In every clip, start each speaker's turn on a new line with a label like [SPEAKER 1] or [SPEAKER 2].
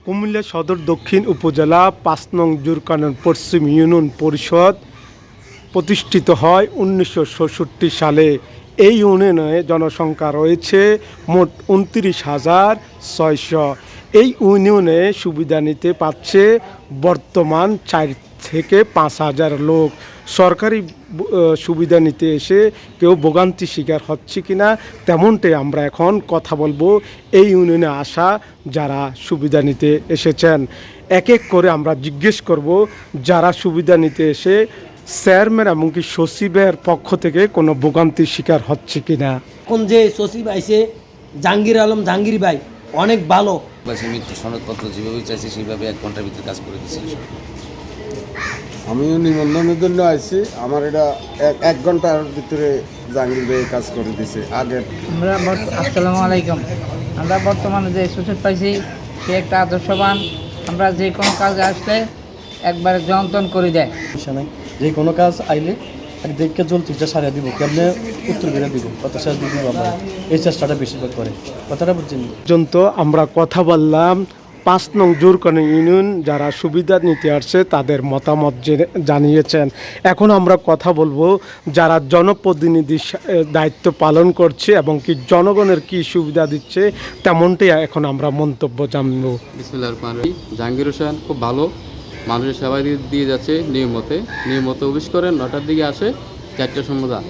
[SPEAKER 1] কুমিল্লা সদর দক্ষিণ উপজেলা ৫ নং জুরকানন পশ্চিম ইউনিয়ন পরিষদ প্রতিষ্ঠিত হয় ১৯৬৬ সালে। এই ইউনিয়নে জনসংখ্যা রয়েছে মোট ২৯,৬০০। এই ইউনিয়নে সুবিধা নিতে পারছে বর্তমান ৪ থেকে ৫,০০০ লোক। সরকারি সুবিধা নিতে এসে কেউ ভোগান্তি শিকার হচ্ছে কিনা তেমনটাই আমরা এখন কথা বলবো এই ইউনিয়নে আসা যারা সুবিধা নিতে এসেছেন। এক এক করে আমরা জিজ্ঞেস করব যারা সুবিধা নিতে এসে চেয়ারম্যান এমনকি সচিবের পক্ষ থেকে কোনো ভোগান্তির শিকার হচ্ছে কিনা।
[SPEAKER 2] এখন যে সচিব আইছে জাহাঙ্গীর আলম জাহাঙ্গীর ভাই অনেক ভালো।
[SPEAKER 3] মৃত্যু সনদপত্র যেভাবে চাইছে সেইভাবে 1 ঘন্টার ভিতরে কাজ করে দিচ্ছি।
[SPEAKER 4] আমিও নিবন্ধনের জন্য আইছি, আমার এটা 1 ঘন্টার ভিতরে জাহাঙ্গীর ভাই কাজ করে দিছে। আগে
[SPEAKER 5] আসসালামু আলাইকুম। আমরা বর্তমানে যে সুযোগ পাইছি সে একটা আদর্শবান। আমরা যে কোনো কাজে আসলে একবারে যন্ত্রণ করে দেয়।
[SPEAKER 6] যে কোনো কাজ আইলে দেখে জলতিটা সারিয়ে দিব, কেমনে উত্তর বেড়ে দিব, কত শেষ দিব, আমরা এই চেষ্টাটা বেশিরভাগ করে। কথাটা বুঝছেন?
[SPEAKER 1] পর্যন্ত আমরা কথা বললাম ৫ নং জুরকানন ইউনিয়ন যারা সুবিধা নিতে আসছে তাদের মতামত জানিয়েছেন। এখন আমরা কথা বলবো যারা জনপ্রতিনিধির দায়িত্ব পালন করছে এবং কি জনগণের কি সুবিধা দিচ্ছে তেমনটাই এখন আমরা মন্তব্য জানবো।
[SPEAKER 7] বিসমিল্লাহির রহমানির রহিম। জাহাঙ্গীর হোসেন খুব ভালো, মানুষের সেবা দিয়ে যাচ্ছে নিয়মিত অফিস করেন, ৯টার দিকে আসে, ৪টার সময় যা।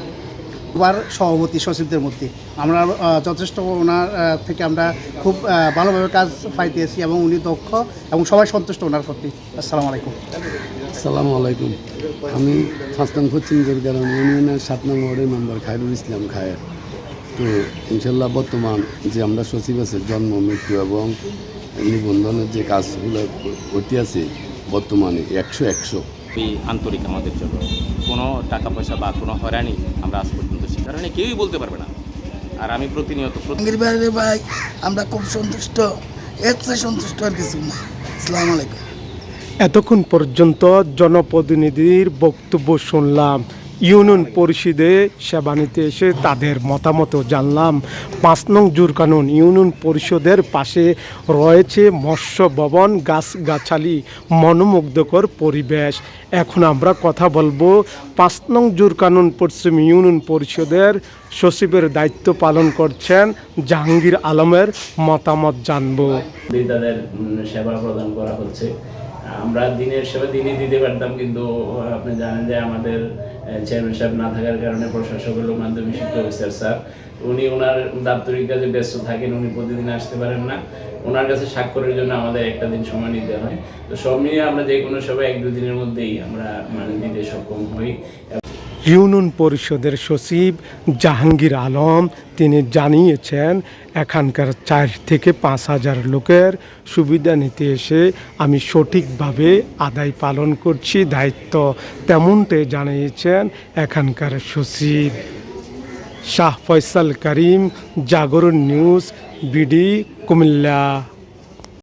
[SPEAKER 8] সভাপতি সচিবদের মধ্যে আমরা যথেষ্ট ওনার থেকে আমরা খুব ভালোভাবে কাজ পাইতেছি এবং উনি দক্ষ এবং সবাই সন্তুষ্ট ওনার প্রতি। আসসালামু আলাইকুম।
[SPEAKER 9] আসসালামু আলাইকুম। আমি ৫ নং পশ্চিম জুরকানন ইউনিয়নের ৭ নং ওয়ার্ডের মেম্বার খায়রুল ইসলাম খায়ের। তো ইনশাল্লাহ বর্তমান যে আমরা সচিব আছে জন্ম মৃত্যু এবং নিবন্ধনের যে কাজগুলো করতে আছে বর্তমানে ১০০
[SPEAKER 3] আন্তরিক আমাদের জন্য কোনো টাকা পয়সা বা কোনো হয়রানি আমরা আজ পর্যন্ত সে কারণে কেউই বলতে পারবে না। আর আমি প্রতিনিয়ত
[SPEAKER 8] ভাই আমরা খুব সন্তুষ্ট, এর চেয়ে সন্তুষ্ট আর কিছু না। আসসালামু আলাইকুম।
[SPEAKER 1] এতক্ষণ পর্যন্ত জনপ্রতিনিধির বক্তব্য শুনলাম, ইউনিয়ন পরিষদে সেবা নিতে এসে তাদের মতামত জানলাম। ৫ নং জুরকানন ইউনিয়ন পরিষদের পাশে রয়েছে মৎস্য ভবন, গাছগাছালি, মনোমুগ্ধকর পরিবেশ। এখন আমরা কথা বলবো ৫ নং জুরকানন পশ্চিম ইউনিয়ন পরিষদের সচিবের দায়িত্ব পালন করছেন জাহাঙ্গীর আলমের মতামত জানবো।
[SPEAKER 10] তাদের সেবা প্রদান করা হচ্ছে। আমরা দিনের সেবা দিনই দিতে পারতাম, কিন্তু আপনি জানেন যে আমাদের চেয়ারম্যান সাহেব না থাকার কারণে প্রশাসক হল মাধ্যমিক শিক্ষা অফিসার স্যার, উনি ওনার দাপ্তরিক কাজে ব্যস্ত থাকেন, উনি প্রতিদিন আসতে পারেন না। ওনার কাছে স্বাক্ষরের জন্য আমাদের একটা দিন সময় নিতে হয়। তো সব নিয়ে আমরা যে কোনো সবাই 1-2 দিনের মধ্যেই আমরা দিতে সক্ষম হই।
[SPEAKER 1] ইউনিয়ন পরিষদের সচিব জাহাঙ্গীর আলম তিনি জানিয়েছেন এখানকার ৪ থেকে ৫,০০০ লোকের সুবিধা নিতে এসে আমি সঠিকভাবে আদায় পালন করছি দায়িত্ব, তেমনটাই জানিয়েছেন এখানকার সচিব। শাহ ফয়সাল করিম, জাগরণ নিউজ, বিডি, কুমিল্লা।